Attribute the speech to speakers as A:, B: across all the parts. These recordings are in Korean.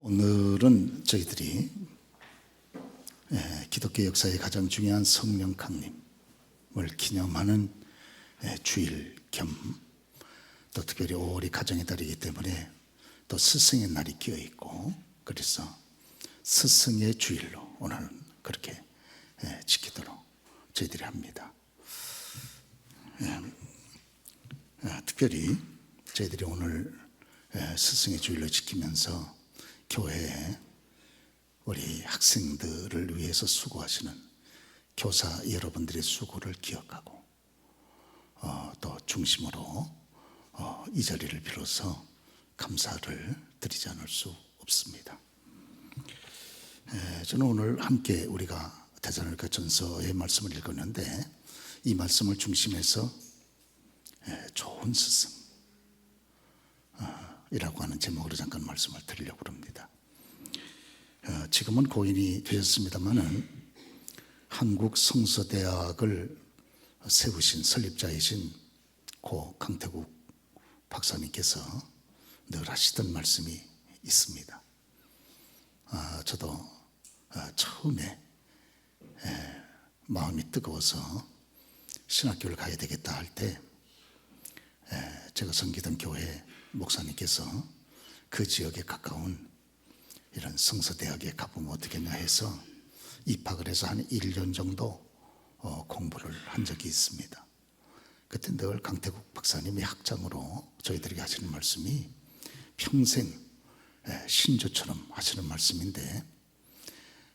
A: 오늘은 저희들이 기독교 역사의 가장 중요한 성령 강림을 기념하는 주일 겸 또 특별히 5월이 가정의 달이기 때문에 또 스승의 날이 끼어 있고, 그래서 스승의 주일로 오늘은 그렇게 지키도록 저희들이 합니다. 특별히 저희들이 오늘 스승의 주일로 지키면서 교회에 우리 학생들을 위해서 수고하시는 교사 여러분들의 수고를 기억하고 또 중심으로 이 자리를 빌어서 감사를 드리지 않을 수 없습니다. 저는 오늘 함께 우리가 데살로니가 전서의 말씀을 읽었는데, 이 말씀을 중심해서 좋은 스승 이라고 하는 제목으로 잠깐 말씀을 드리려고 합니다. 지금은 고인이 되었습니다마는 한국 성서대학을 세우신 설립자이신 고 강태국 박사님께서 늘 하시던 말씀이 있습니다. 저도 처음에 마음이 뜨거워서 신학교를 가야 되겠다 할 때 제가 섬기던 교회 목사님께서 그 지역에 가까운 이런 성서대학에 가보면 어떻겠냐 해서 입학을 해서 한 1년 정도 공부를 한 적이 있습니다. 그때 늘 강태국 박사님이 학장으로 저희들에게 하시는 말씀이 평생 신조처럼 하시는 말씀인데,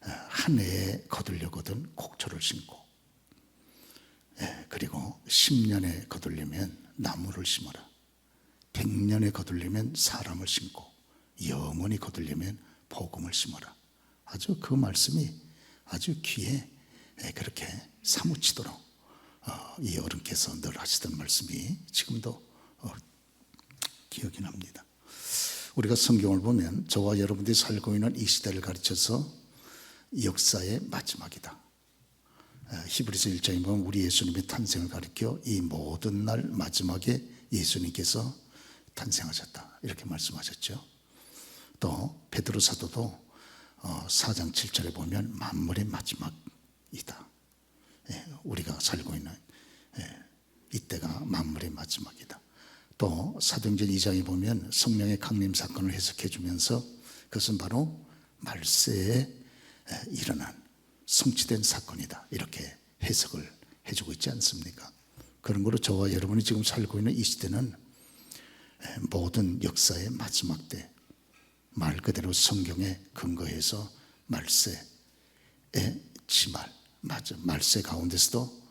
A: 한 해에 거두려거든 곡초를 심고, 그리고 10년에 거두려면 나무를 심어라, 100년에 거두려면 사람을 심고, 영원히 거두려면 복음을 심어라. 아주 그 말씀이 아주 귀에 그렇게 사무치도록 이 어른께서 늘 하시던 말씀이 지금도 기억이 납니다. 우리가 성경을 보면 저와 여러분들이 살고 있는 이 시대를 가르쳐서 역사의 마지막이다. 히브리서 1장에 보면 우리 예수님의 탄생을 가리켜 이 모든 날 마지막에 예수님께서 탄생하셨다, 이렇게 말씀하셨죠. 또 베드로 사도도 4장 7절에 보면 만물의 마지막이다. 우리가 살고 있는 이때가 만물의 마지막이다. 또 사도행전 2장에 보면 성령의 강림 사건을 해석해 주면서 그것은 바로 말세에 일어난 성취된 사건이다, 이렇게 해석을 해주고 있지 않습니까? 그런 거로 저와 여러분이 지금 살고 있는 이 시대는 모든 역사의 마지막 때, 말 그대로 성경에 근거해서 말세의 지말, 말세 가운데서도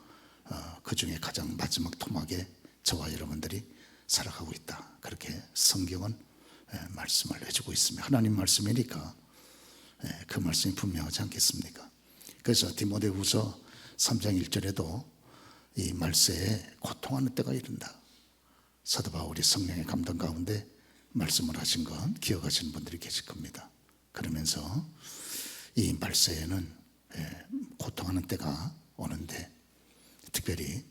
A: 그 중에 가장 마지막 토막에 저와 여러분들이 살아가고 있다, 그렇게 성경은 말씀을 해주고 있습니다. 하나님 말씀이니까 그 말씀이 분명하지 않겠습니까? 그래서 디모데후서 3장 1절에도 이 말세에 고통하는 때가 이른다, 사도 바울이 성령의 감동 가운데 말씀을 하신 건 기억하시는 분들이 계실 겁니다. 그러면서 이 말세에는 고통하는 때가 오는데, 특별히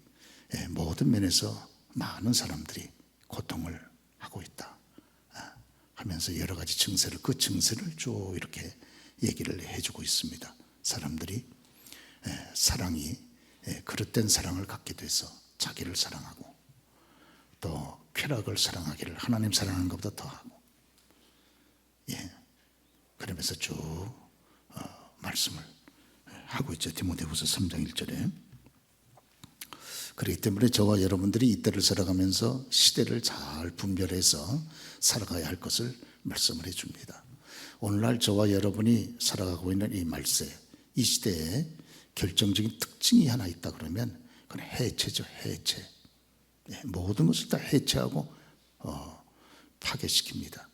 A: 모든 면에서 많은 사람들이 고통을 하고 있다 하면서 여러 가지 증세를, 그 증세를 쭉 이렇게 얘기를 해주고 있습니다. 사람들이 사랑이 그릇된 사랑을 갖게 돼서 자기를 사랑하고, 또 쾌락을 사랑하기를 하나님 사랑하는 것보다 더하고, 그러면서 쭉 말씀을 하고 있죠. 디모데후서 3장 1절에. 그렇기 때문에 저와 여러분들이 이때를 살아가면서 시대를 잘 분별해서 살아가야 할 것을 말씀을 해줍니다. 오늘날 저와 여러분이 살아가고 있는 이 말세, 이 시대에 결정적인 특징이 하나 있다 그러면 그건 해체죠. 해체. 모든 것을 다 해체하고 파괴시킵니다.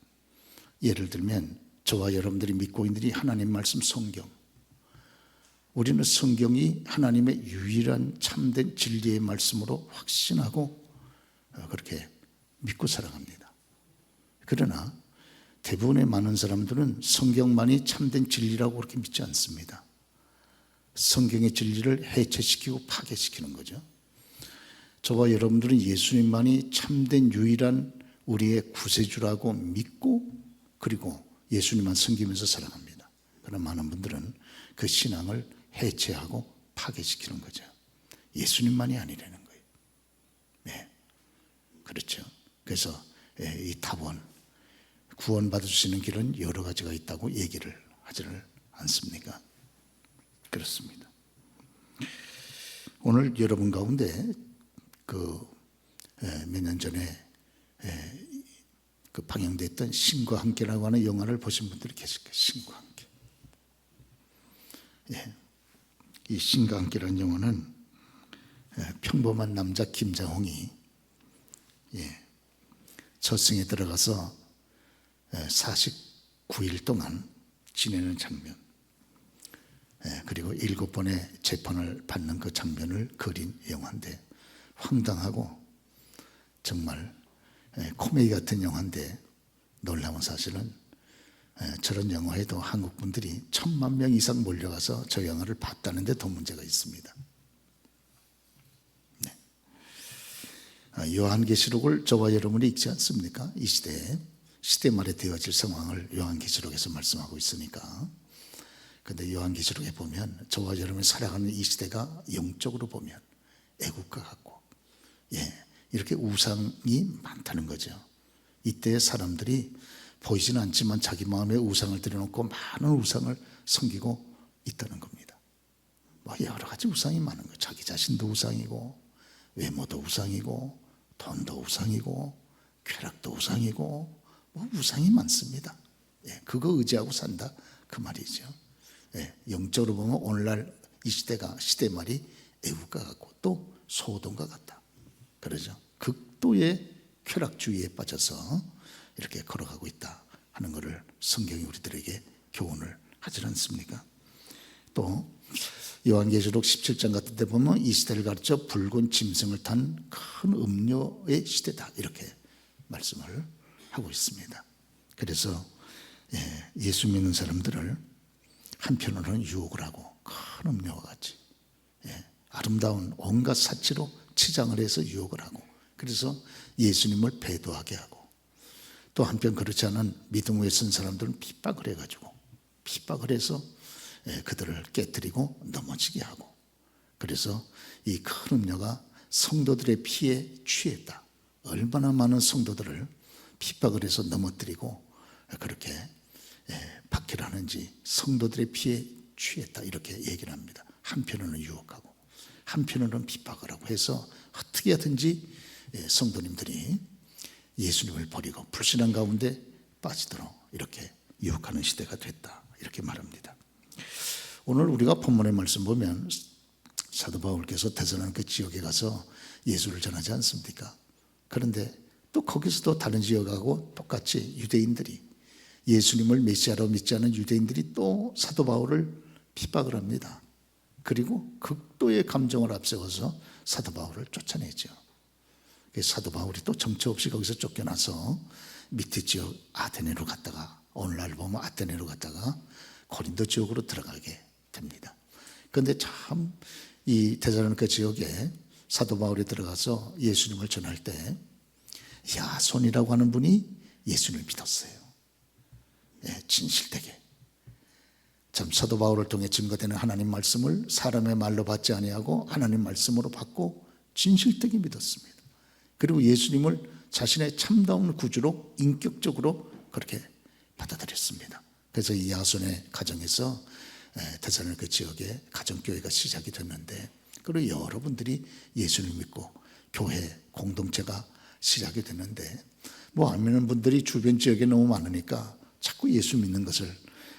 A: 예를 들면 저와 여러분들이 믿고 있는 이 하나님 말씀 성경, 우리는 성경이 하나님의 유일한 참된 진리의 말씀으로 확신하고 그렇게 믿고 살아갑니다. 그러나 대부분의 많은 사람들은 성경만이 참된 진리라고 그렇게 믿지 않습니다. 성경의 진리를 해체시키고 파괴시키는 거죠. 저와 여러분들은 예수님만이 참된 유일한 우리의 구세주라고 믿고, 그리고 예수님만 섬기면서 살아갑니다. 그러나 많은 분들은 그 신앙을 해체하고 파괴시키는 거죠. 예수님만이 아니라는 거예요. 네, 그렇죠. 그래서 이 탑원, 구원받을 수 있는 길은 여러 가지가 있다고 얘기를 하지를 않습니까? 그렇습니다. 오늘 여러분 가운데 몇 년 전에 그 방영됐던 신과 함께라고 하는 영화를 보신 분들이 계실 거예요. 신과 함께. 이 신과 함께라는 영화는 평범한 남자 김장홍이 저승에 들어가서 49일 동안 지내는 장면, 그리고 7번의 재판을 받는 그 장면을 그린 영화인데, 황당하고 정말 코미디 같은 영화인데, 놀라운 사실은 저런 영화에도 한국 분들이 1,000만 명 이상 몰려가서 저 영화를 봤다는 데 더 문제가 있습니다. 요한계시록을 저와 여러분이 읽지 않습니까? 이 시대 말에 되어질 상황을 요한계시록에서 말씀하고 있으니까. 그런데 요한계시록에 보면 저와 여러분이 살아가는 이 시대가 영적으로 보면 애국과 같고, 이렇게 우상이 많다는 거죠. 이때의 사람들이 보이지는 않지만 자기 마음에 우상을 들여놓고 많은 우상을 섬기고 있다는 겁니다. 여러 가지 우상이 많은 거예요. 자기 자신도 우상이고, 외모도 우상이고, 돈도 우상이고, 쾌락도 우상이고, 우상이 많습니다. 그거 의지하고 산다, 그 말이죠. 영적으로 보면 오늘날 이 시대 말이 애국과 같고 또 소돔과 같다, 그러죠. 극도의 쾌락주의에 빠져서 이렇게 걸어가고 있다 하는 것을 성경이 우리들에게 교훈을 하지 않습니까? 또 요한계시록 17장 같은 데 보면 이 시대를 가르쳐 붉은 짐승을 탄 큰 음료의 시대다, 이렇게 말씀을 하고 있습니다. 그래서 예수 믿는 사람들을 한편으로는 유혹을 하고 큰 음료와 같이 아름다운 온갖 사치로 치장을 해서 유혹을 하고, 그래서 예수님을 배도하게 하고, 또 한편 그렇지 않은 믿음 위에 선 사람들은 핍박을 해가지고 핍박을 해서 그들을 깨뜨리고 넘어지게 하고, 그래서 이 큰 음료가 성도들의 피에 취했다. 얼마나 많은 성도들을 핍박을 해서 넘어뜨리고 그렇게 박해하는지, 성도들의 피에 취했다, 이렇게 얘기를 합니다. 한편으로는 유혹하고 한편으로는 핍박을 하고 해서 어떻게 하든지 성도님들이 예수님을 버리고 불신앙 가운데 빠지도록 이렇게 유혹하는 시대가 됐다, 이렇게 말합니다. 오늘 우리가 본문의 말씀 보면 사도 바울께서 데살로니가 지역에 가서 예수를 전하지 않습니까? 그런데 또 거기서도 다른 지역하고 똑같이 유대인들이, 예수님을 메시아로 믿지 않은 유대인들이 또 사도 바울을 핍박을 합니다. 그리고 극도의 감정을 앞세워서 사도 바울을 쫓아내죠. 사도 바울이 또 정처 없이 거기서 쫓겨나서 밑에 지역 아테네로 갔다가, 오늘날 보면 아테네로 갔다가 고린도 지역으로 들어가게 됩니다. 그런데 참 이 데살로니가 지역에 사도 바울이 들어가서 예수님을 전할 때 야손이라고 하는 분이 예수님을 믿었어요. 진실되게. 참 사도 바울을 통해 증거되는 하나님 말씀을 사람의 말로 받지 아니하고 하나님 말씀으로 받고 진실되게 믿었습니다. 그리고 예수님을 자신의 참다운 구주로 인격적으로 그렇게 받아들였습니다. 그래서 이 야손의 가정에서 데살로니가 지역에 가정교회가 시작이 됐는데, 그리고 여러분들이 예수를 믿고 교회 공동체가 시작이 됐는데, 안 믿는 분들이 주변 지역에 너무 많으니까 자꾸 예수 믿는 것을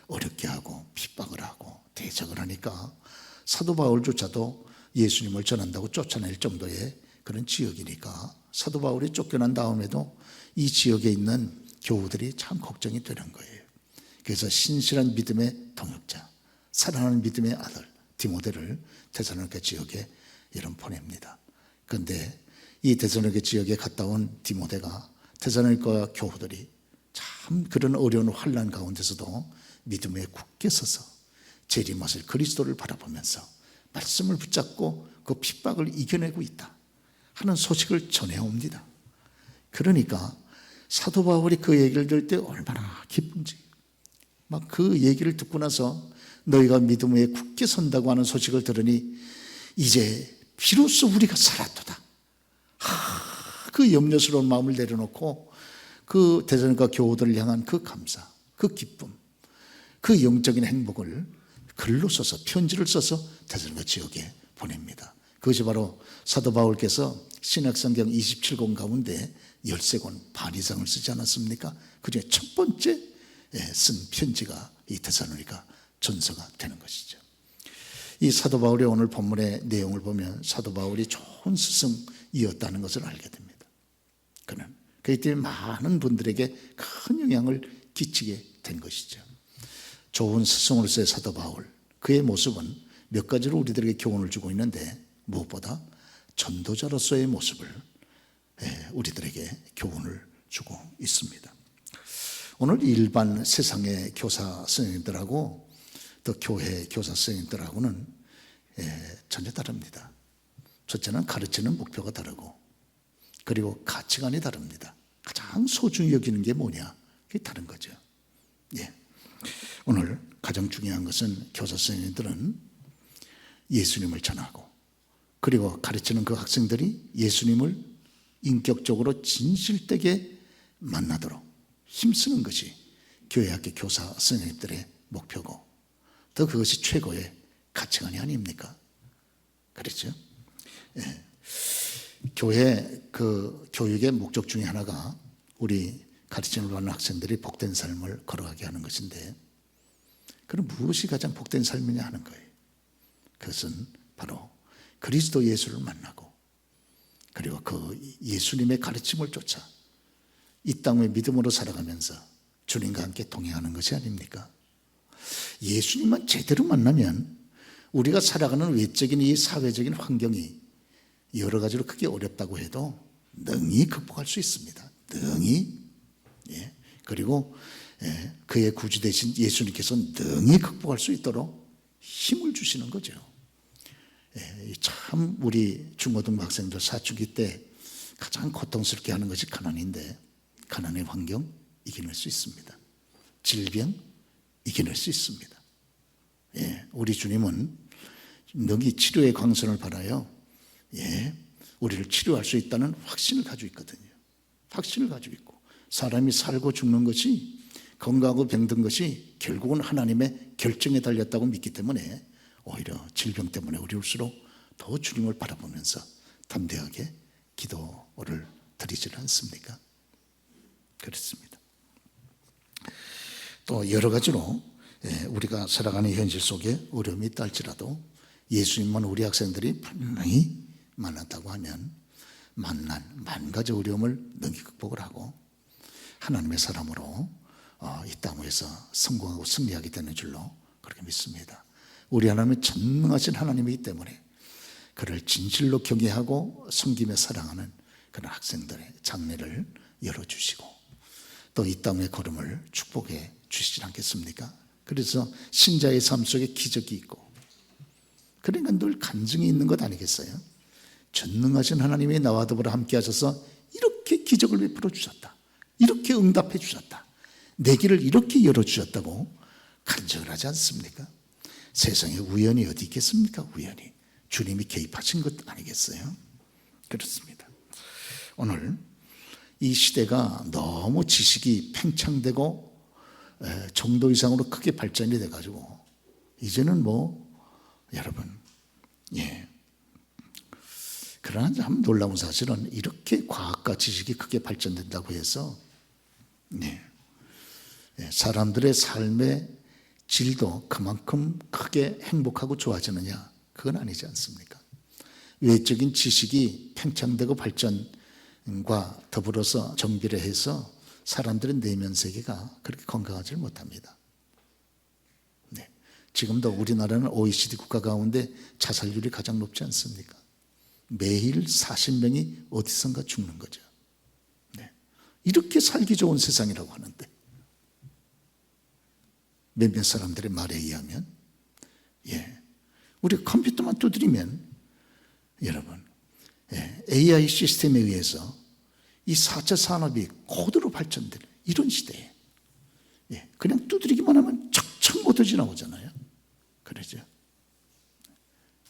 A: 어렵게 하고 핍박을 하고 대적을 하니까 사도 바울조차도 예수님을 전한다고 쫓아낼 정도의 그런 지역이니까 사도 바울이 쫓겨난 다음에도 이 지역에 있는 교우들이 참 걱정이 되는 거예요. 그래서 신실한 믿음의 동역자, 사랑하는 믿음의 아들 디모데를 데살로니가 지역에 이런 보냅니다. 그런데 이 데살로니가 지역에 갔다 온 디모데가 데살로니가 교우들이 참 그런 어려운 환난 가운데서도 믿음에 굳게 서서 재림하실 그리스도를 바라보면서 말씀을 붙잡고 그 핍박을 이겨내고 있다 하는 소식을 전해옵니다. 그러니까 사도 바울이 그 얘기를 들을 때 얼마나 기쁜지, 막 그 얘기를 듣고 나서 너희가 믿음 위에 굳게 선다고 하는 소식을 들으니 이제 비로소 우리가 살았도다. 그 염려스러운 마음을 내려놓고 그 대전과 교우들을 향한 그 감사, 그 기쁨, 그 영적인 행복을 글로 써서, 편지를 써서 대전과 지역에 보냅니다. 그것이 바로 사도 바울께서 신약성경 27권 가운데 13권 반 이상을 쓰지 않았습니까? 그중에 첫 번째 쓴 편지가 이 데살로니가 전서가 되는 것이죠. 이 사도 바울의 오늘 본문의 내용을 보면 사도 바울이 좋은 스승이었다는 것을 알게 됩니다. 그는 그렇기 때문에 많은 분들에게 큰 영향을 끼치게 된 것이죠. 좋은 스승으로서의 사도 바울, 그의 모습은 몇 가지로 우리들에게 교훈을 주고 있는데 무엇보다 전도자로서의 모습을 우리들에게 교훈을 주고 있습니다. 오늘 일반 세상의 교사 선생님들하고 또 교회 교사 선생님들하고는 전혀 다릅니다. 첫째는 가르치는 목표가 다르고, 그리고 가치관이 다릅니다. 가장 소중히 여기는 게 뭐냐? 그게 다른 거죠. 오늘 가장 중요한 것은 교사 선생님들은 예수님을 전하고, 그리고 가르치는 그 학생들이 예수님을 인격적으로 진실되게 만나도록 힘쓰는 것이 교회학교 교사 선생님들의 목표고, 또 그것이 최고의 가치관이 아닙니까? 그렇죠? 교회 그 교육의 목적 중에 하나가 우리 가르침을 받는 학생들이 복된 삶을 걸어가게 하는 것인데, 그럼 무엇이 가장 복된 삶이냐 하는 거예요. 그것은 바로 그리스도 예수를 만나고, 그리고 그 예수님의 가르침을 쫓아 이 땅의 믿음으로 살아가면서 주님과 함께 동행하는 것이 아닙니까? 예수님만 제대로 만나면 우리가 살아가는 외적인 이 사회적인 환경이 여러 가지로 크게 어렵다고 해도 능히 극복할 수 있습니다. 능히. 그리고 그의 구주 되신 예수님께서 능히 극복할 수 있도록 힘을 주시는 거죠. 참 우리 중고등부 학생들 사춘기 때 가장 고통스럽게 하는 것이 가난인데, 가난의 환경 이겨낼 수 있습니다. 질병 이겨낼 수 있습니다. 우리 주님은 능히 치료의 광선을 받아요. 우리를 치료할 수 있다는 확신을 가지고 있거든요. 확신을 가지고 있고, 사람이 살고 죽는 것이, 건강하고 병든 것이 결국은 하나님의 결정에 달렸다고 믿기 때문에 오히려 질병 때문에 어려울수록 더 주님을 바라보면서 담대하게 기도를 드리지 않습니까? 그렇습니다. 또 여러 가지로 우리가 살아가는 현실 속에 어려움이 있다 할지라도 예수님만 우리 학생들이 분명히 만났다고 하면 만 가지 어려움을 능히 극복을 하고 하나님의 사람으로 이 땅에서 성공하고 승리하게 되는 줄로 그렇게 믿습니다. 우리 하나님은 전능하신 하나님이기 때문에 그를 진실로 경외하고 섬기며 사랑하는 그런 학생들의 장래를 열어주시고, 또 이 땅의 걸음을 축복해 주시지 않겠습니까? 그래서 신자의 삶 속에 기적이 있고, 그러니까 늘 간증이 있는 것 아니겠어요? 전능하신 하나님이 나와 더불어 함께 하셔서 이렇게 기적을 베풀어 주셨다, 이렇게 응답해 주셨다, 내 길을 이렇게 열어주셨다고 간증을 하지 않습니까? 세상에 우연이 어디 있겠습니까? 우연이. 주님이 개입하신 것 아니겠어요? 그렇습니다. 오늘 이 시대가 너무 지식이 팽창되고 정도 이상으로 크게 발전이 돼가지고 이제는 여러분, 그러나 참 놀라운 사실은 이렇게 과학과 지식이 크게 발전된다고 해서 사람들의 삶의 질도 그만큼 크게 행복하고 좋아지느냐? 그건 아니지 않습니까? 외적인 지식이 팽창되고 발전과 더불어서 정비를 해서 사람들의 내면 세계가 그렇게 건강하지 못합니다. 지금도 우리나라는 OECD 국가 가운데 자살률이 가장 높지 않습니까? 매일 40명이 어디선가 죽는 거죠. 이렇게 살기 좋은 세상이라고 하는데 몇몇 사람들의 말에 의하면 우리 컴퓨터만 두드리면 여러분 AI 시스템에 의해서 이 4차 산업이 고도로 발전되는 이런 시대에 그냥 두드리기만 하면 척척 모터지 나오잖아요. 그러죠.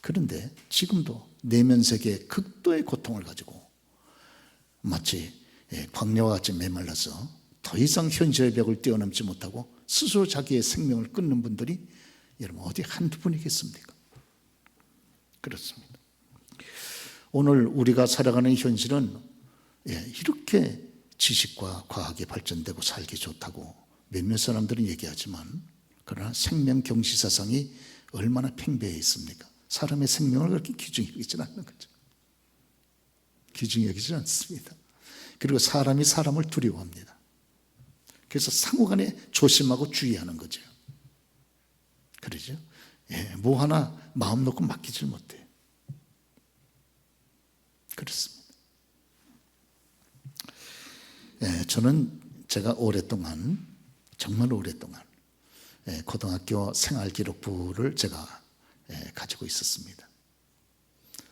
A: 그런데 지금도 내면 세계의 극도의 고통을 가지고 마치 광야와 같이 메말라서 더 이상 현실의 벽을 뛰어넘지 못하고 스스로 자기의 생명을 끊는 분들이 여러분 어디 한두 분이겠습니까? 그렇습니다. 오늘 우리가 살아가는 현실은 이렇게 지식과 과학이 발전되고 살기 좋다고 몇몇 사람들은 얘기하지만 그러나 생명 경시 사상이 얼마나 팽배해 있습니까? 사람의 생명을 그렇게 귀중히 여기지는 않는 거죠. 귀중히 여기지 않습니다. 그리고 사람이 사람을 두려워합니다. 그래서 상호간에 조심하고 주의하는 거죠. 그러죠? 뭐 하나 마음 놓고 맡기질 못해요. 그렇습니다. 저는 제가 오랫동안, 정말 오랫동안 고등학교 생활기록부를 제가 가지고 있었습니다.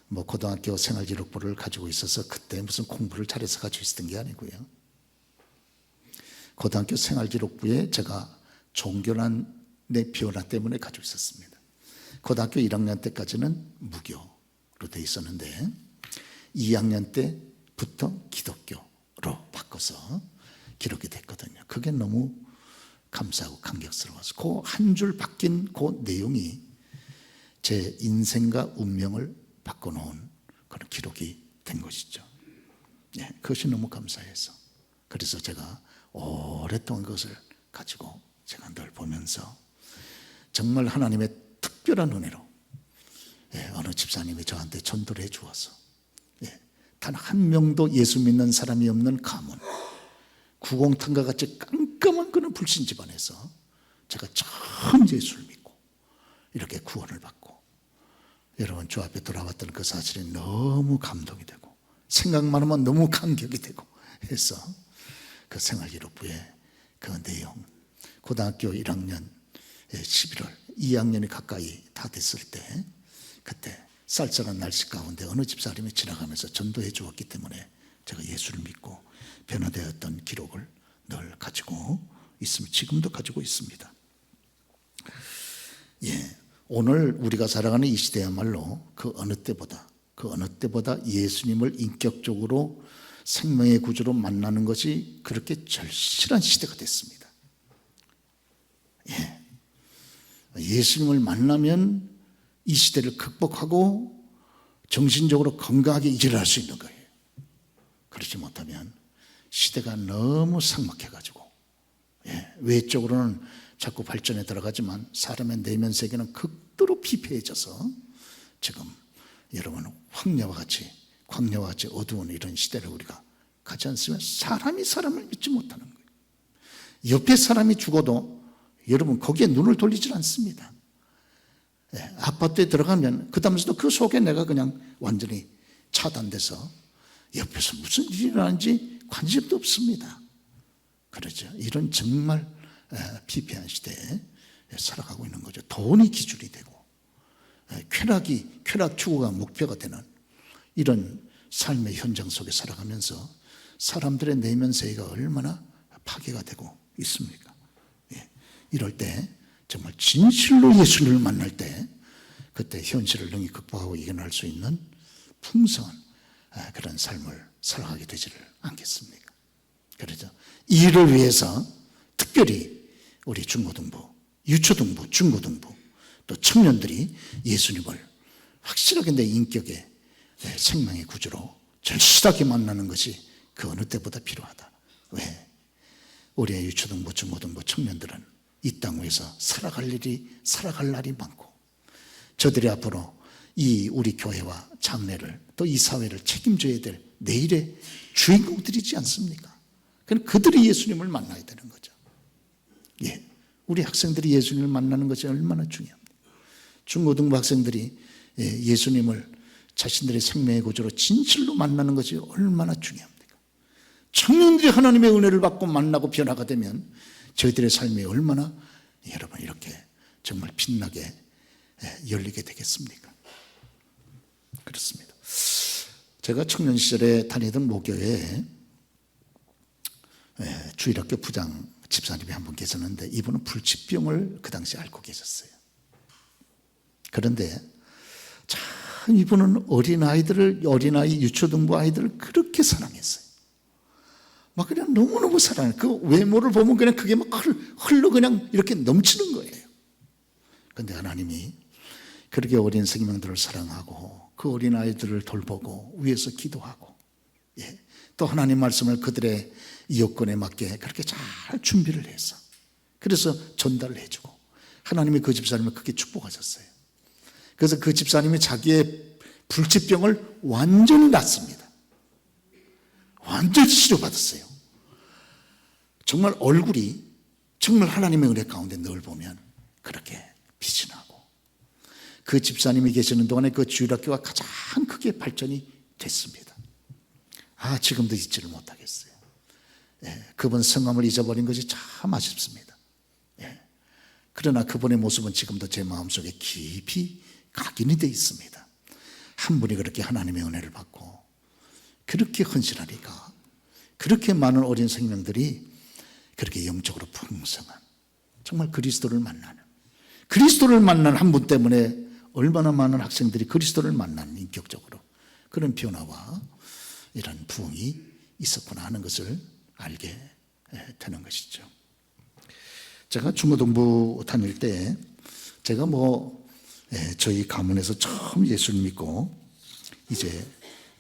A: 뭐 고등학교 생활기록부를 가지고 있어서 그때 무슨 공부를 잘해서 가지고 있었던 게 아니고요. 고등학교 생활기록부에 제가 종교난의 변화 때문에 가지고 있었습니다. 고등학교 1학년 때까지는 무교로 돼 있었는데 2학년 때부터 기독교로 바꿔서 기록이 됐거든요. 그게 너무 감사하고 감격스러워서 그 한 줄 바뀐 그 내용이 제 인생과 운명을 바꿔놓은 그런 기록이 된 것이죠. 그것이 너무 감사해서 그래서 제가 오랫동안 그것을 가지고 제가 늘 보면서 정말 하나님의 특별한 은혜로 어느 집사님이 저한테 전도를 해 주어서 단 한 명도 예수 믿는 사람이 없는 가문, 구공탄과 같이 깜깜한 그런 불신 집안에서 제가 처음 예수를 믿고 이렇게 구원을 받고 여러분 주 앞에 돌아왔던 그 사실이 너무 감동이 되고 생각만 하면 너무 감격이 되고 해서 그 생활기록부의 그 내용, 고등학교 1학년 11월 2학년이 가까이 다 됐을 때 그때 쌀쌀한 날씨 가운데 어느 집사람이 지나가면서 전도해 주었기 때문에 제가 예수를 믿고 변화되었던 기록을 늘 가지고 있습니다. 지금도 가지고 있습니다. 오늘 우리가 살아가는 이 시대야말로 그 어느 때보다 예수님을 인격적으로 생명의 구주로 만나는 것이 그렇게 절실한 시대가 됐습니다. 예수님을 만나면 이 시대를 극복하고 정신적으로 건강하게 일을 할 수 있는 거예요. 그렇지 못하면 시대가 너무 삭막해가지고 외적으로는 자꾸 발전에 들어가지만 사람의 내면 세계는 극도로 피폐해져서 지금 여러분 광야와 같이 어두운 이런 시대를 우리가 가지 않으면 사람이 사람을 믿지 못하는 거예요. 옆에 사람이 죽어도 여러분 거기에 눈을 돌리질 않습니다. 아파트에 들어가면 그 다음에서도 그 속에 내가 그냥 완전히 차단돼서 옆에서 무슨 일이 일어나는지 관심도 없습니다. 그렇죠. 이런 정말 피폐한 시대에 살아가고 있는 거죠. 돈이 기준이 되고 쾌락 추구가 목표가 되는 이런 삶의 현장 속에 살아가면서 사람들의 내면 세계가 얼마나 파괴가 되고 있습니까? 이럴 때 정말 진실로 예수님을 만날 때 그때 현실을 능히 극복하고 이겨낼 수 있는 풍성한 그런 삶을 살아가게 되지를 않겠습니까? 그렇죠. 이를 위해서 특별히 우리 중고등부, 유초등부, 중고등부 또 청년들이 예수님을 확실하게 내 인격의 생명의 구주로 절실하게 만나는 것이 그 어느 때보다 필요하다. 왜? 우리의 유초등부, 중고등부 청년들은 이 땅 위에서 살아갈 날이 많고 저들이 앞으로 이 우리 교회와 장례를 또 이 사회를 책임져야 될 내일의 주인공들이지 않습니까? 그들이 예수님을 만나야 되는 거죠. 우리 학생들이 예수님을 만나는 것이 얼마나 중요합니다. 중고등부 학생들이 예수님을 자신들의 생명의 구주로 진실로 만나는 것이 얼마나 중요합니까? 청년들이 하나님의 은혜를 받고 만나고 변화가 되면 저희들의 삶이 얼마나 여러분 이렇게 정말 빛나게 열리게 되겠습니까? 그렇습니다. 제가 청년 시절에 다니던 모교회에 주일학교 부장 집사님이 한 분 계셨는데 이분은 불치병을 그 당시에 앓고 계셨어요. 그런데 참 이분은 어린아이 유초등부 아이들을 그렇게 사랑했어요. 막 그냥 너무너무 사랑해요. 그 외모를 보면 그냥 그게 막 흘러 그냥 이렇게 넘치는 거예요. 그런데 하나님이 그렇게 어린 생명들을 사랑하고 그 어린아이들을 돌보고 위해서 기도하고, 또 하나님 말씀을 그들의 여건에 맞게 그렇게 잘 준비를 해서 그래서 전달을 해주고 하나님이 그 집사님을 크게 축복하셨어요. 그래서 그 집사님이 자기의 불치병을 완전히 낫습니다. 완전히 치료받았어요. 정말 얼굴이 정말 하나님의 은혜 가운데 늘 보면 그렇게 빛이 나고, 그 집사님이 계시는 동안에 그 주일학교가 가장 크게 발전이 됐습니다. 지금도 잊지를 못하겠어요. 그분 성함을 잊어버린 것이 참 아쉽습니다. 그러나 그분의 모습은 지금도 제 마음속에 깊이 각인이 되어 있습니다. 한 분이 그렇게 하나님의 은혜를 받고 그렇게 헌신하니까 그렇게 많은 어린 생명들이 그렇게 영적으로 풍성한, 정말 그리스도를 만난 한 분 때문에 얼마나 많은 학생들이 그리스도를 만나는 인격적으로 그런 변화와 이런 부흥이 있었구나 하는 것을 알게 되는 것이죠. 제가 중고등부 다닐 때 제가 저희 가문에서 처음 예수를 믿고 이제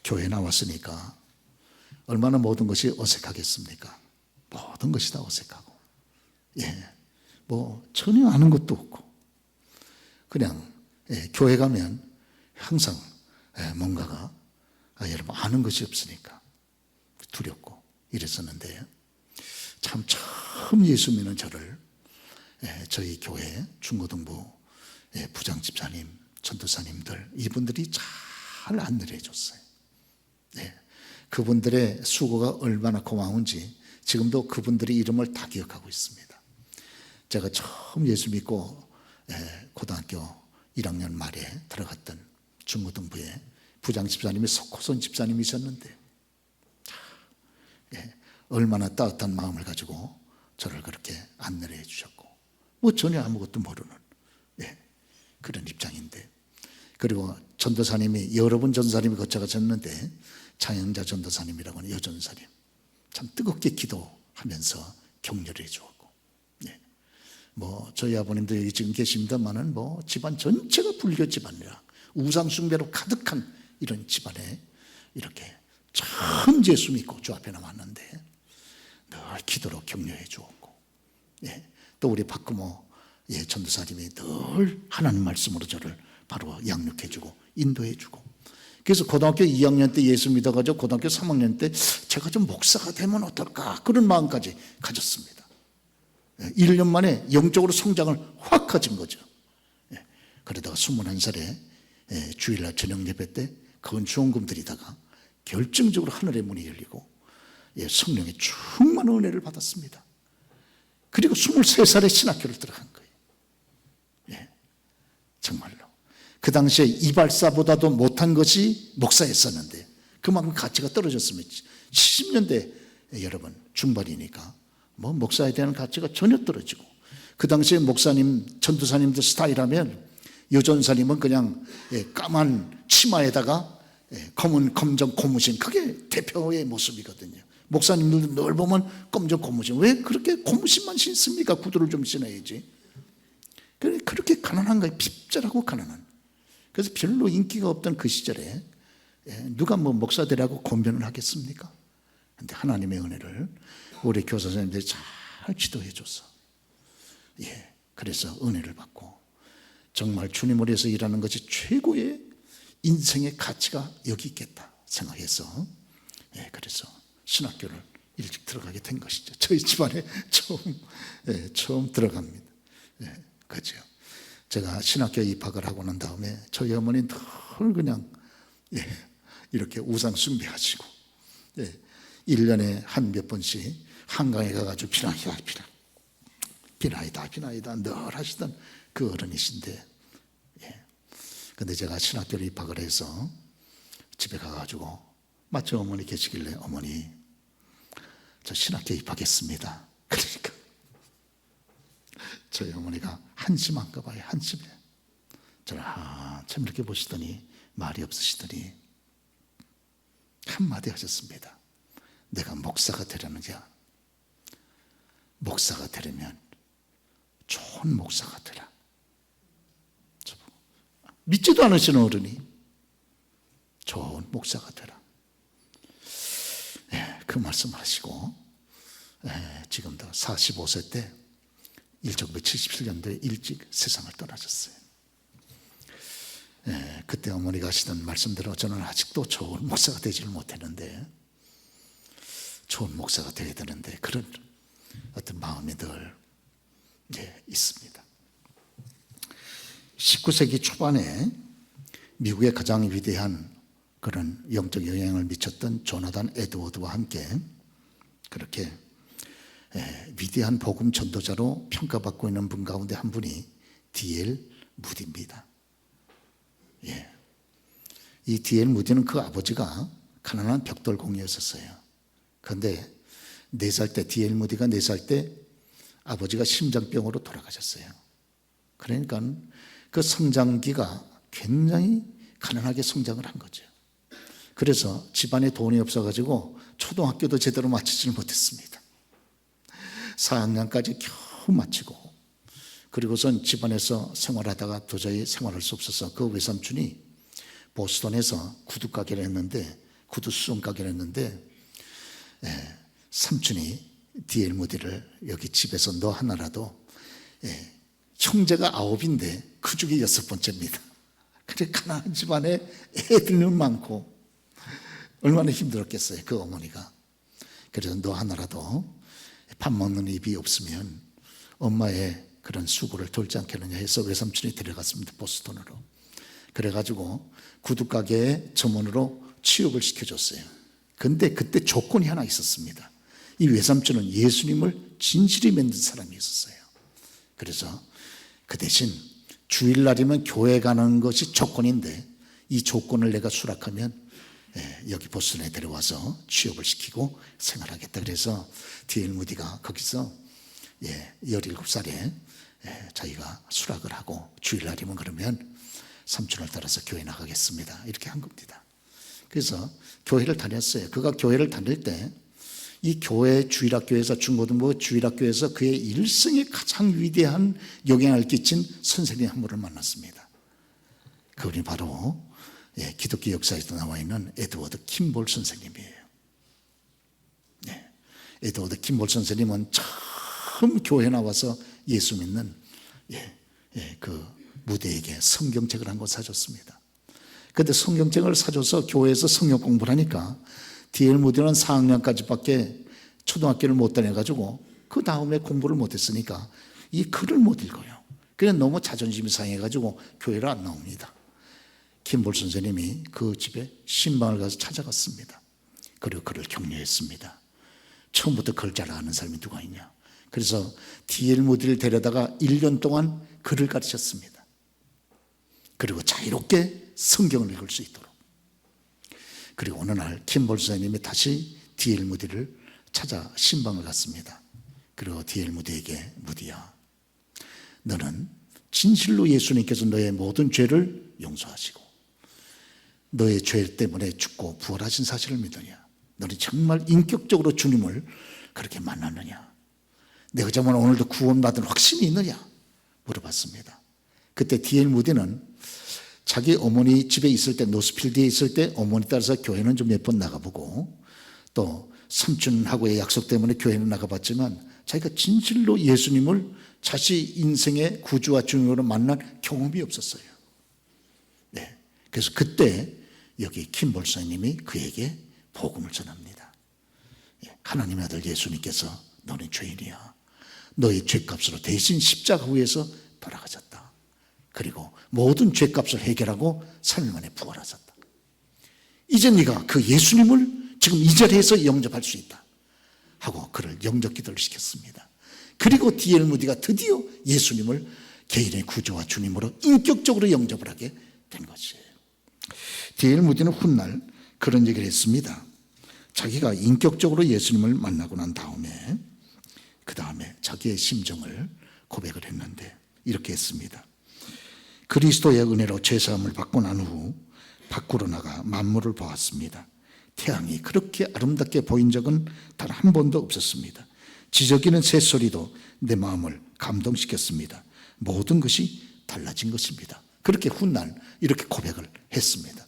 A: 교회 나왔으니까 얼마나 모든 것이 어색하겠습니까? 모든 것이 다 어색하고, 전혀 아는 것도 없고, 그냥 교회 가면 항상 뭔가가 여러분 아는 것이 없으니까 두렵고 이랬었는데, 참 처음 예수 믿는 저를 저희 교회 중고등부 부장 집사님, 전도사님들 이분들이 잘 안내를 해줬어요. 그분들의 수고가 얼마나 고마운지 지금도 그분들의 이름을 다 기억하고 있습니다. 제가 처음 예수 믿고 고등학교 1학년 말에 들어갔던 중고등부에 부장 집사님이 석호선 집사님이셨는데 얼마나 따뜻한 마음을 가지고 저를 그렇게 안내를 해주셨고, 전혀 아무것도 모르는 그런 입장인데, 그리고 전도사님이 여러 분 전도사님이 거쳐가셨는데 장영자 전도사님이라고 하는 여전사님 참 뜨겁게 기도하면서 격려를 해주었고, 저희 아버님도 여기 지금 계십니다만은 집안 전체가 불교 집안이라 우상 숭배로 가득한 이런 집안에 이렇게 참 예수 믿고 주 앞에 나왔는데 늘 기도로 격려해 주었고, 또 우리 박금호 전도사님이 늘 하나님 말씀으로 저를 바로 양육해 주고 인도해 주고, 그래서 고등학교 2학년 때 예수 믿어가지고 고등학교 3학년 때 제가 좀 목사가 되면 어떨까 그런 마음까지 가졌습니다. 1년 만에 영적으로 성장을 확 가진 거죠. 그러다가 21살에 주일날 저녁 예배 때 건축원금 드리다가 결정적으로 하늘의 문이 열리고 성령의 충만한 은혜를 받았습니다. 그리고 23살에 신학교를 들어간 거예요. 정말로 그 당시에 이발사보다도 못한 것이 목사였었는데 그만큼 가치가 떨어졌습니다. 70년대 여러분 중반이니까 목사에 대한 가치가 전혀 떨어지고, 그 당시에 목사님 전도사님들 스타일하면 여전사님은 그냥 까만 치마에다가 검은 검정 고무신, 그게 대표의 모습이거든요. 목사님들도 늘 보면 검정 고무신, 왜 그렇게 고무신만 신습니까? 구두를 좀 신어야지. 그렇게 가난한 거예요. 핍절하고 가난한. 그래서 별로 인기가 없던 그 시절에 누가 목사 되라고 권변을 하겠습니까? 그런데 하나님의 은혜를 우리 교사 선생님들이 잘 지도해 줬어. 그래서 은혜를 받고 정말 주님을 위해서 일하는 것이 최고의 인생의 가치가 여기 있겠다 생각해서 그래서 신학교를 일찍 들어가게 된 것이죠. 저희 집안에 처음 들어갑니다. 그죠. 제가 신학교에 입학을 하고 난 다음에 저희 어머니는 늘 그냥 이렇게 우상 숭배하시고 1년에 한 몇 번씩 한강에 가가지고 비나이다 늘 하시던 그 어른이신데, 근데 제가 신학교를 입학을 해서 집에 가가지고 마침 어머니 계시길래 어머니 저 신학교에 입학했습니다. 그러니까 저희 어머니가 한심한가 봐요. 한심해. 저를 한참 이렇게 보시더니 말이 없으시더니 한마디 하셨습니다. 내가 목사가 되려느냐? 목사가 되려면 좋은 목사가 되라. 믿지도 않으시는 어른이 좋은 목사가 되라. 그 말씀을 하시고 지금도 45세 때 1977년도에 일찍 세상을 떠나셨어요. 그때 어머니가 하시던 말씀대로 저는 아직도 좋은 목사가 되지를 못했는데 좋은 목사가 되어야 되는데 그런 어떤 마음이 늘 있습니다. 19세기 초반에 미국의 가장 위대한 그런 영적 영향을 미쳤던 조나단 에드워드와 함께 그렇게 위대한 복음 전도자로 평가받고 있는 분 가운데 한 분이 D.L. 무디입니다. 이 D.L. 무디는 그 아버지가 가난한 벽돌공이었었어요. 그런데 4살 때 D.L. 무디가 4살 때 아버지가 심장병으로 돌아가셨어요. 그러니까 그 성장기가 굉장히 가난하게 성장을 한 거죠. 그래서 집안에 돈이 없어가지고 초등학교도 제대로 마치지를 못했습니다. 4학년까지 겨우 마치고 그리고선 집안에서 생활하다가 도저히 생활할 수 없어서 그 외삼촌이 보스턴에서 구두 가게를 했는데 구두 수송 가게를 했는데 삼촌이 D.L. 무디를 여기 집에서 너 하나라도 형제가 9인데 그 중에 6번째입니다. 그래 가난한 집안에 애들은 많고 얼마나 힘들었겠어요 그 어머니가. 그래서 너 하나라도 밥 먹는 입이 없으면 엄마의 그런 수고를 돌지 않겠느냐 해서 외삼촌이 데려갔습니다. 보스턴으로. 그래가지고 구두가게의 점원으로 취업을 시켜줬어요. 근데 그때 조건이 하나 있었습니다. 이 외삼촌은 예수님을 진실히 믿는 사람이 있었어요. 그래서 그 대신 주일날이면 교회 가는 것이 조건인데 이 조건을 내가 수락하면 여기 보스턴에 데려와서 취업을 시키고 생활하겠다. 그래서 D.L. 무디가 거기서 17살에 자기가 수락을 하고 주일날이면 그러면 삼촌을 따라서 교회 나가겠습니다. 이렇게 한 겁니다. 그래서 교회를 다녔어요. 그가 교회를 다닐 때 이 교회 주일학교에서 중고등부 주일학교에서 그의 일생에 가장 위대한 영향을 끼친 선생님 한 분을 만났습니다. 그분이 바로 기독교 역사에도 나와 있는 에드워드 킴볼 선생님이에요. 에드워드 킴볼 선생님은 처음 교회 나와서 예수 믿는 그 무대에게 성경책을 한 권 사줬습니다. 그런데 성경책을 사줘서 교회에서 성경 공부를 하니까 D.L. 무디는 4학년까지밖에 초등학교를 못 다녀가지고 그 다음에 공부를 못했으니까 이 글을 못 읽어요. 그냥 너무 자존심이 상해가지고 교회를 안 나옵니다. 킴볼 선생님이 그 집에 신방을 가서 찾아갔습니다. 그리고 그를 격려했습니다. 처음부터 글 잘 아는 사람이 누가 있냐. 그래서 D.L. 무디를 데려다가 1년 동안 글을 가르쳤습니다. 그리고 자유롭게 성경을 읽을 수 있도록. 그리고 어느 날 킴볼 선생님이 다시 D.L. 무디를 찾아 신방을 갔습니다. 그리고 D.L. 무디에게 무디야, 너는 진실로 예수님께서 너의 모든 죄를 용서하시고 너의 죄 때문에 죽고 부활하신 사실을 믿느냐? 너는 정말 인격적으로 주님을 그렇게 만났느냐? 내가 정말 오늘도 구원받은 확신이 있느냐? 물어봤습니다. 그때 D.L. 무디는 자기 어머니 집에 있을 때, 노스필드에 있을 때 어머니 따라서 교회는 좀 몇 번 나가보고 또 삼촌하고의 약속 때문에 교회는 나가봤지만 자기가 진실로 예수님을 자신 인생의 구주와 주님으로 만난 경험이 없었어요. 그래서 그때 여기 킴볼 선생님이 그에게 복음을 전합니다. 하나님의 아들 예수님께서 너는 죄인이야. 너의 죄값으로 대신 십자가 위에서 돌아가셨다. 그리고 모든 죄값을 해결하고 3일 만에 부활하셨다. 이제 네가 그 예수님을 지금 이 자리에서 영접할 수 있다 하고 그를 영접 기도를 시켰습니다. 그리고 D.L. 무디가 드디어 예수님을 개인의 구주와 주님으로 인격적으로 영접을 하게 된 것이에요. D.L. 무디는 훗날 그런 얘기를 했습니다. 자기가 인격적으로 예수님을 만나고 난 다음에 그 다음에 자기의 심정을 고백을 했는데 이렇게 했습니다. 그리스도의 은혜로 죄사함을 받고 난 후 밖으로 나가 만물을 보았습니다. 태양이 그렇게 아름답게 보인 적은 단 한 번도 없었습니다. 지저귀는 새소리도 내 마음을 감동시켰습니다. 모든 것이 달라진 것입니다. 그렇게 훗날 이렇게 고백을 했습니다.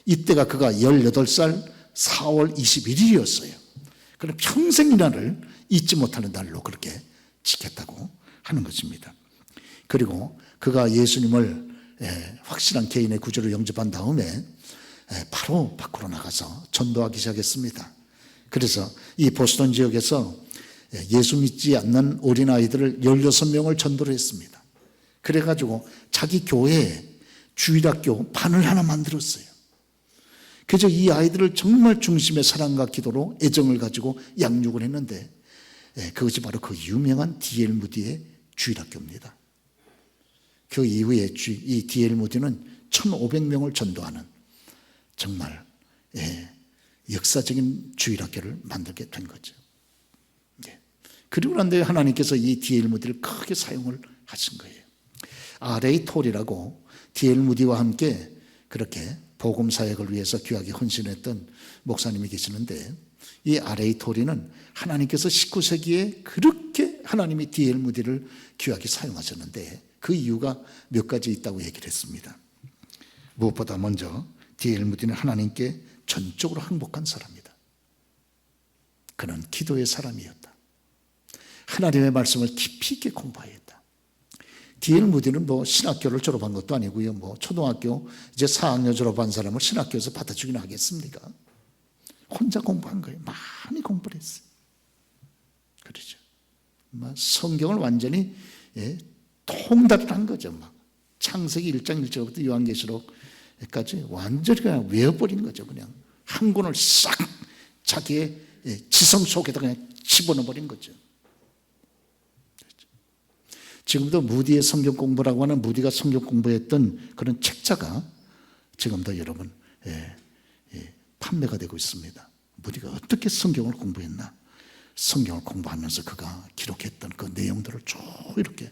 A: 이때가 그가 18살 4월 21일이었어요. 그럼 평생 이 날을 잊지 못하는 날로 그렇게 지켰다고 하는 것입니다. 그리고 그가 예수님을 확실한 개인의 구주로 영접한 다음에 바로 밖으로 나가서 전도하기 시작했습니다. 그래서 이 보스턴 지역에서 예수 믿지 않는 어린아이들을 16명을 전도를 했습니다. 그래가지고 자기 교회에 주일학교 반을 하나 만들었어요. 그래서 이 아이들을 정말 중심의 사랑과 기도로 애정을 가지고 양육을 했는데 그것이 바로 그 유명한 D.L. 무디의 주일학교입니다. 그 이후에 이 D.L. 무디는 1,500명을 전도하는 정말 역사적인 주일학교를 만들게 된 거죠. 그리고 난 뒤에 하나님께서 이 D.L. 무디를 크게 사용을 하신 거예요. R.A. 톨이라고 D.L. 무디와 함께 그렇게 복음 사역을 위해서 귀하게 헌신했던 목사님이 계시는데 이 R.A. 톨이는 하나님께서 19세기에 그렇게 하나님이 D.L. 무디를 귀하게 사용하셨는데 그 이유가 몇 가지 있다고 얘기를 했습니다. 무엇보다 먼저 D.L. 무디는 하나님께 전적으로 항복한 사람이다. 그는 기도의 사람이었다. 하나님의 말씀을 깊이 있게 공부하였다. D.L. 무디는 신학교를 졸업한 것도 아니고요. 초등학교 이제 4학년 졸업한 사람을 신학교에서 받아주긴 하겠습니까? 혼자 공부한 거예요. 많이 공부를 했어요. 그렇죠. 성경을 완전히 통달을 한 거죠. 창세기 1장 1절부터 요한계시록까지 완전히 그냥 외워버린 거죠. 그냥 한 권을 싹 자기의 지성 속에다 그냥 집어넣어버린 거죠. 지금도 무디의 성경 공부라고 하는 무디가 성경 공부했던 그런 책자가 지금도 여러분 판매가 되고 있습니다. 무디가 어떻게 성경을 공부했나? 성경을 공부하면서 그가 기록했던 그 내용들을 쭉 이렇게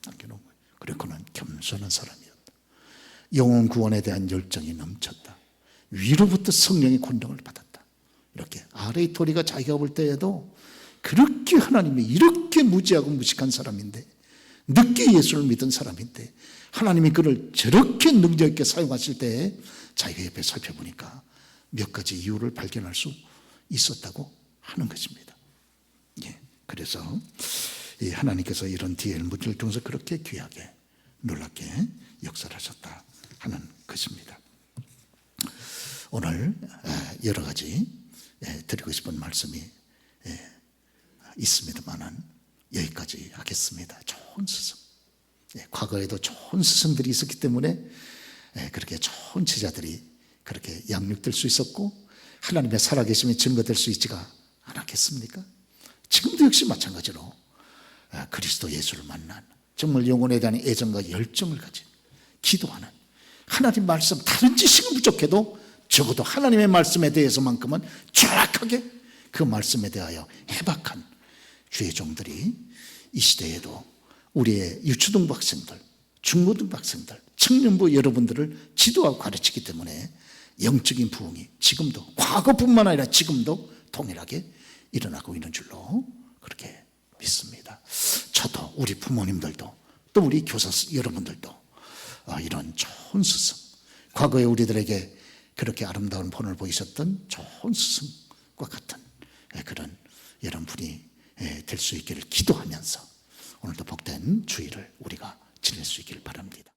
A: 남겨놓은 거예요. 그리고 그는 겸손한 사람이었다. 영혼 구원에 대한 열정이 넘쳤다. 위로부터 성령의 권능을 받았다. 이렇게 R.A. 톨이가 자기가 볼 때에도 그렇게 하나님이 이렇게 무지하고 무식한 사람인데 늦게 예수를 믿은 사람인데 하나님이 그를 저렇게 능력 있게 사용하실 때 자기가 옆에 살펴보니까 몇 가지 이유를 발견할 수 있었다고 하는 것입니다. 그래서 하나님께서 이런 D.L. 무디를 통해서 그렇게 귀하게 놀랍게 역사를 하셨다 하는 것입니다. 오늘 여러 가지 드리고 싶은 말씀이 있습니다만은 여기까지 하겠습니다. 좋은 스승, 과거에도 좋은 스승들이 있었기 때문에 그렇게 좋은 제자들이 그렇게 양육될 수 있었고 하나님의 살아계심이 증거될 수 있지가 않았겠습니까? 지금도 역시 마찬가지로 그리스도 예수를 만난 정말 영혼에 대한 애정과 열정을 가진 기도하는 하나님 말씀 다른 지식은 부족해도 적어도 하나님의 말씀에 대해서만큼은 정확하게 그 말씀에 대하여 해박한 주의 종들이 이 시대에도 우리의 유초등부 학생들, 중고등부 학생들, 청년부 여러분들을 지도하고 가르치기 때문에 영적인 부흥이 지금도 과거뿐만 아니라 지금도 동일하게 일어나고 있는 줄로 그렇게 믿습니다. 저도 우리 부모님들도 또 우리 교사 여러분들도 이런 좋은 스승, 과거에 우리들에게 그렇게 아름다운 본을 보이셨던 좋은 스승과 같은 그런 여러분이 될 수 있기를 기도하면서 오늘도 복된 주일을 우리가 지낼 수 있기를 바랍니다.